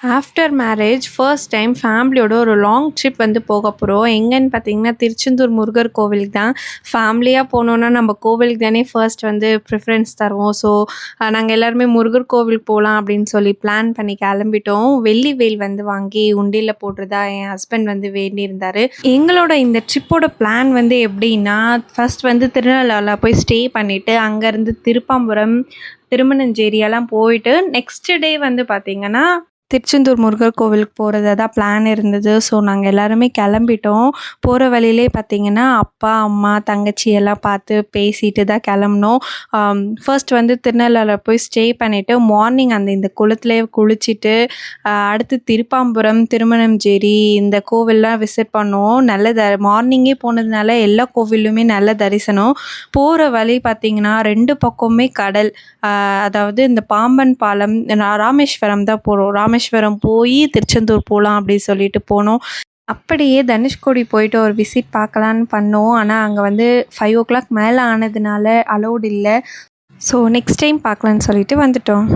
After marriage first time ஃபேமிலியோட ஒரு long trip வந்து போக போகிறோம். எங்கன்னு பார்த்தீங்கன்னா, திருச்செந்தூர் முருகர் கோவிலுக்கு தான். ஃபேமிலியா போனோம்னா நம்ம கோவிலுக்கு தானே ஃபர்ஸ்ட் வந்து ப்ரிஃபரன்ஸ் தருவோம். ஸோ நாங்கள் எல்லாருமே முருகர் கோவிலுக்கு போகலாம் அப்படின்னு சொல்லி பிளான் பண்ணி கிளம்பிட்டோம். வெள்ளி வேல் வந்து வாங்கி உண்டியல்ல போடுறதா என் ஹஸ்பண்ட் வந்து வேண்டியிருந்தாரு. எங்களோட இந்த ட்ரிப்போட பிளான் வந்து எப்படின்னா, ஃபர்ஸ்ட் வந்து திருநள்ளாறில் போய் ஸ்டே பண்ணிவிட்டு அங்கேருந்து திருப்பாம்புரம், திருமணஞ்சேரி எல்லாம் போயிட்டு நெக்ஸ்ட் டே வந்து பார்த்திங்கன்னா திருச்செந்தூர் முருகர் கோவிலுக்கு போகிறதா தான் பிளான் இருந்தது. ஸோ நாங்கள் எல்லாருமே கிளம்பிட்டோம். போகிற வழியிலே பார்த்திங்கன்னா அப்பா, அம்மா, தங்கச்சி எல்லாம் பார்த்து பேசிட்டு தான் கிளம்புனோம். ஃபர்ஸ்ட் வந்து திருநள்ளாறில் போய் ஸ்டே பண்ணிவிட்டு மார்னிங் இந்த குளத்துலேயே குளிச்சுட்டு அடுத்து திருப்பாம்புரம், திருமணஞ்சேரி இந்த கோவில்லாம் விசிட் பண்ணோம். நல்ல மார்னிங்கே போனதுனால எல்லா கோவிலுமே நல்ல தரிசனம். போகிற வழி பார்த்திங்கன்னா 2 பக்கமுமே கடல். அதாவது இந்த பாம்பன் பாலம், ராமேஸ்வரம் தான் போகிறோம். ராமேஸ்வரம் போய் திருச்செந்தூர் போகலாம் அப்படின்னு சொல்லிட்டு போனோம். அப்படியே தனுஷ்கோடி போயிட்டு ஒரு விசிட் பார்க்கலான்னு பண்ணோம். ஆனால் அங்கே வந்து 5 o'clock மேலே ஆனதுனால அலோடு இல்லை. ஸோ நெக்ஸ்ட் டைம் பார்க்கலான்னு சொல்லிட்டு வந்துட்டோம்.